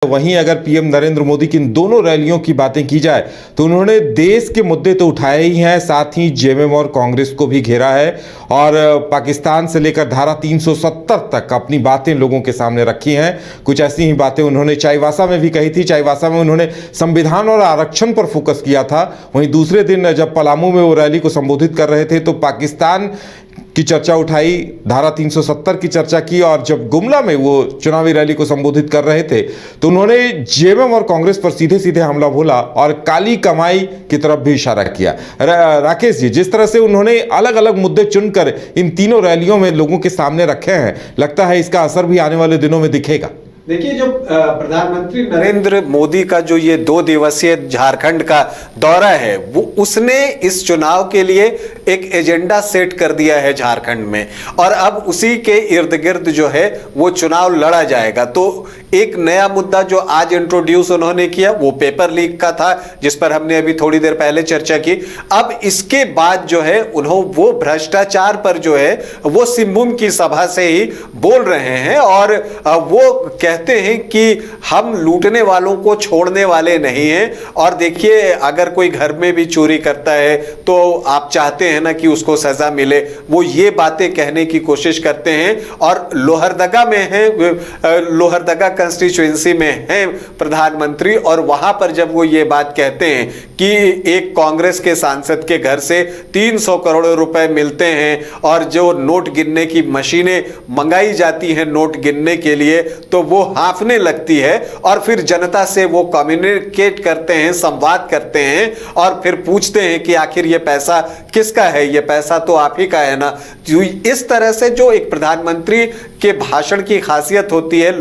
वहीं अगर पीएम नरेंद्र मोदी की इन दोनों रैलियों की बातें की जाए तो उन्होंने देश के मुद्दे तो उठाए ही हैं, साथ ही जेएमएम और कांग्रेस को भी घेरा है और पाकिस्तान से लेकर धारा 370 तक अपनी बातें लोगों के सामने रखी हैं। कुछ ऐसी ही बातें उन्होंने चाईबासा में भी कही थी। चाईबासा में उन्होंने संविधान और आरक्षण पर फोकस किया था। वहीं दूसरे दिन जब पलामू में वो रैली को संबोधित कर रहे थे तो पाकिस्तान की चर्चा उठाई, धारा 370 की चर्चा की और जब गुमला में वो चुनावी रैली को संबोधित कर रहे थे तो उन्होंने जेएमएम और कांग्रेस पर सीधे सीधे हमला बोला और काली कमाई की तरफ भी इशारा किया। राकेश जी, जिस तरह से उन्होंने अलग अलग मुद्दे चुनकर इन तीनों रैलियों में लोगों के सामने रखे हैं, लगता है इसका असर भी आने वाले दिनों में दिखेगा। देखिए, जो प्रधानमंत्री नरेंद्र मोदी का जो ये 2 दिवसीय झारखंड का दौरा है, वो उसने इस चुनाव के लिए एक एजेंडा सेट कर दिया है झारखंड में और अब उसी के इर्द गिर्द जो है वो चुनाव लड़ा जाएगा। तो एक नया मुद्दा जो आज इंट्रोड्यूस उन्होंने किया वो पेपर लीक का था, जिस पर हमने अभी थोड़ी देर पहले चर्चा की। अब इसके बाद जो है उन्होंने वो भ्रष्टाचार पर जो है वो सिंहभूम की सभा से ही बोल रहे हैं और वो कहते हैं कि हम लूटने वालों को छोड़ने वाले नहीं हैं। और देखिए, अगर कोई घर में भी चोरी करता है तो आप चाहते हैं ना कि उसको सजा मिले, वो ये बातें कहने की कोशिश करते हैं। और लोहरदगा में है, लोहरदगा कंस्टिट्यूएंसी में है प्रधानमंत्री, और वहां पर जब वो ये बात कहते हैं कि एक कांग्रेस के सांसद के घर से 300 करोड़ रुपए मिलते हैं और जो नोट गिनने की मशीनें मंगाई जाती हैं नोट गिनने के लिए, तो वो हाँफने लगती है और फिर जनता से वो कम्युनिकेट करते हैं, संवाद करते हैं और फिर पूछते हैं कि आखिर ये पैसा किसका है, ये पैसा तो आप ही का है ना। इस तरह से जो एक प्रधानमंत्री के भाषण की खासियत होती है,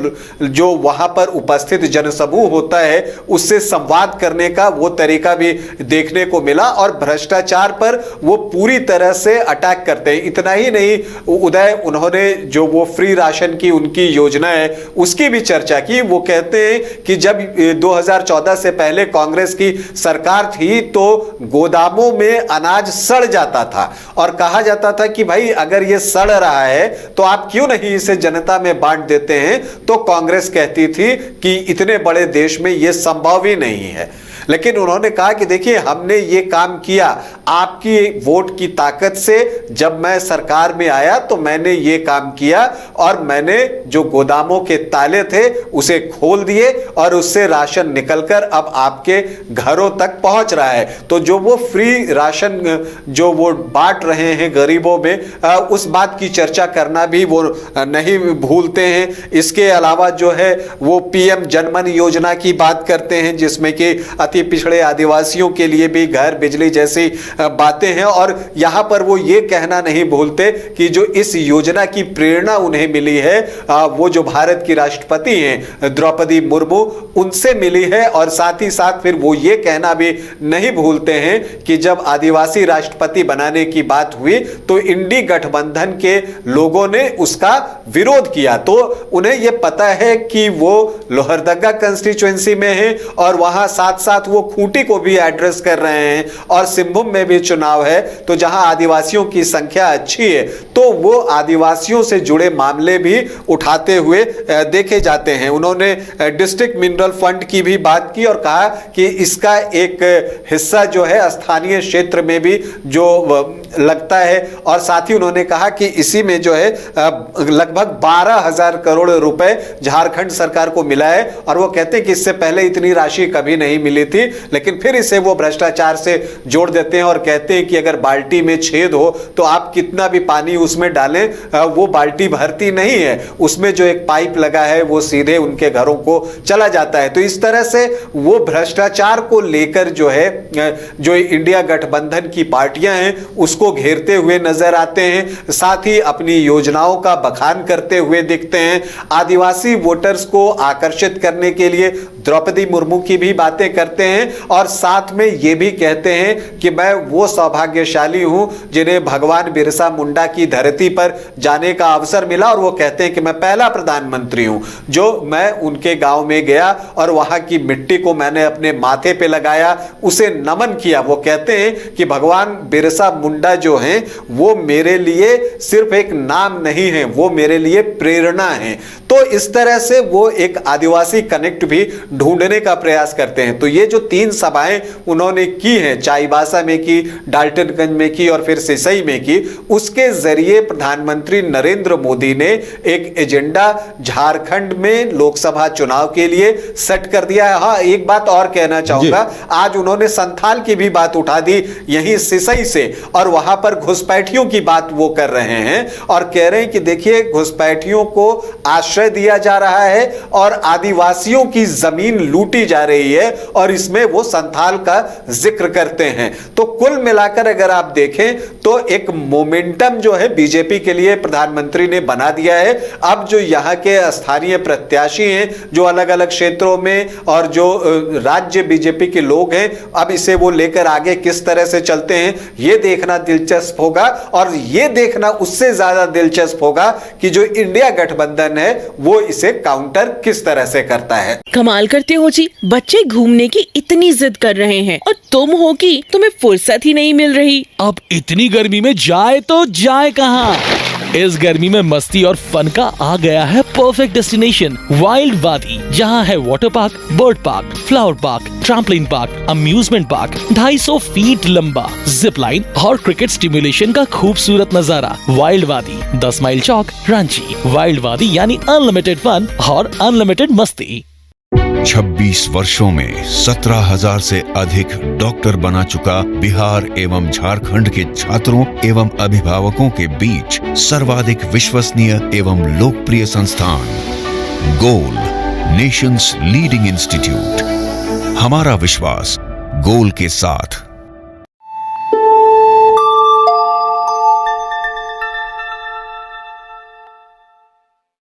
जो वहां पर उपस्थित जनसमूह होता है उससे संवाद करने का वो तरीका भी देखने को मिला और भ्रष्टाचार पर वो पूरी तरह से अटैक करते हैं। इतना ही नहीं, उदय उन्होंने जो वो फ्री राशन की उनकी योजना है उसकी भी चर्चा की। वो कहते हैं कि जब 2014 से पहले कांग्रेस की सरकार थी तो गोदामों में अनाज सड़ जाता था और कहा जाता था कि भाई अगर ये सड़ रहा है तो आप क्यों नहीं इसे जनता में बांट देते हैं। तो कांग्रेस कहती थी कि इतने बड़े देश में यह संभव ही नहीं है। लेकिन उन्होंने कहा कि देखिए, हमने ये काम किया आपकी वोट की ताकत से। जब मैं सरकार में आया तो मैंने ये काम किया और मैंने जो गोदामों के ताले थे उसे खोल दिए और उससे राशन निकलकर अब आपके घरों तक पहुंच रहा है। तो जो वो फ्री राशन जो वो बांट रहे हैं गरीबों में, उस बात की चर्चा करना भी वो नहीं भूलते हैं। इसके अलावा जो है वो पीएम जनमन योजना की बात करते हैं, जिसमें कि अति पिछड़े आदिवासियों के लिए भी घर, बिजली जैसी बातें हैं। और यहां पर वो ये कहना नहीं भूलते कि जो इस योजना की प्रेरणा उन्हें मिली है वो जो भारत की राष्ट्रपति हैं द्रौपदी मुर्मू, उनसे मिली है। और साथ ही साथ फिर वो ये कहना भी नहीं भूलते हैं कि जब आदिवासी राष्ट्रपति बनाने की बात हुई तो इंडी गठबंधन के लोगों ने उसका विरोध किया। तो उन्हें यह पता है कि वो लोहरदगा कंस्टिट्यूएंसी में है और वहां साथ साथ वो खूंटी को भी एड्रेस कर रहे हैं और सिंहभूम में भी चुनाव है, तो जहां आदिवासियों की संख्या अच्छी है तो वो आदिवासियों से जुड़े मामले भी उठाते हुए देखे जाते हैं। उन्होंने डिस्ट्रिक्ट मिनरल फंड की भी बात की और कहा कि इसका एक हिस्सा जो है स्थानीय क्षेत्र में भी जो लगता है। और साथ ही उन्होंने कहा कि इसी में जो है लगभग 12,000 करोड़ रुपए झारखंड सरकार को मिला है और वो कहते हैं कि इससे पहले इतनी राशि कभी नहीं मिली थी। लेकिन फिर इसे वो भ्रष्टाचार से जोड़ देते हैं और कहते हैं कि अगर बाल्टी में छेद हो तो आप कितना भी पानी उसमें डालें वो बाल्टी भरती नहीं है, उसमें जो एक पाइप लगा है वो सीधे उनके घरों को चला जाता है। तो इस तरह से वो भ्रष्टाचार को लेकर जो है जो इंडिया गठबंधन की पार्टियां हैं उसको घेरते हुए नजर आते हैं, साथ ही अपनी योजनाओं का बखान करते हुए दिखते हैं। आदिवासी वोटर्स को आकर्षित करने के लिए द्रौपदी मुर्मू की भी बातें करते करते हैं और साथ में ये भी कहते हैं कि मैं वो सौभाग्यशाली हूं जिन्हें भगवान बिरसा मुंडा की धरती पर जाने का अवसर मिला, और वो कहते हैं कि मैं पहला प्रधानमंत्री हूं जो मैं उनके गांव में गया और वहां की मिट्टी को मैंने अपने माथे पे लगाया, उसे नमन किया। वो कहते हैं कि भगवान बिरसा मुंडा जो हैं वो मेरे लिए सिर्फ एक नाम नहीं है, वो मेरे लिए प्रेरणा है। तो इस तरह से वो एक आदिवासी कनेक्ट भी ढूंढने का प्रयास करते हैं। तो ये जो 3 सभाएं उन्होंने की हैं, चाईबासा में की, डाल्टनगंज में की और फिर सिसई में की, उसके जरिए प्रधानमंत्री नरेंद्र मोदी ने एक एजेंडा झारखंड में लोकसभा चुनाव के लिए सेट कर दिया है। हाँ, एक बात और कहना चाहूंगा, आज उन्होंने संथाल की भी बात उठा दी यहीं सिसई से, और वहां पर घुसपैठियों की बात वो कर रहे हैं और कह रहे हैं कि देखिए घुसपैठियों को आश्रय दिया जा रहा है और आदिवासियों की जमीन लूटी जा रही है, और इसमें वो संथाल का जिक्र करते हैं। तो कुल मिलाकर अगर आप देखें तो एक मोमेंटम जो है बीजेपी के लिए प्रधानमंत्री ने बना दिया है। अब जो यहां के स्थानीय प्रत्याशी हैं जो अलग अलग क्षेत्रों में और जो राज्य बीजेपी के लोग हैं, अब इसे वो लेकर आगे किस तरह से चलते हैं ये देखना दिलचस्प होगा, और ये देखना उससे ज्यादा दिलचस्प होगा कि जो इंडिया गठबंधन है वो इसे काउंटर किस तरह से करता है। कमाल करते हो जी, बच्चे घूमने की इतनी जिद कर रहे हैं और तुम हो कि तुम्हें फुर्सत ही नहीं मिल रही। अब इतनी गर्मी में जाए तो जाए कहाँ? इस गर्मी में मस्ती और फन का आ गया है परफेक्ट डेस्टिनेशन, वाइल्ड वादी, जहाँ है water park, bird park, flower park, trampoline park, amusement park, 250 feet लंबा, जिप लाइन और क्रिकेट स्टिमुलेशन का खूबसूरत नजारा। वाइल्ड वादी, 10 माइल चौक, रांची। वाइल्ड वादी यानी अनलिमिटेड फन और अनलिमिटेड मस्ती। 26 वर्षों में 17,000 से अधिक डॉक्टर बना चुका बिहार एवं झारखंड के छात्रों एवं अभिभावकों के बीच सर्वाधिक विश्वसनीय एवं लोकप्रिय संस्थान गोल, नेशंस लीडिंग इंस्टीट्यूट। हमारा विश्वास गोल के साथ।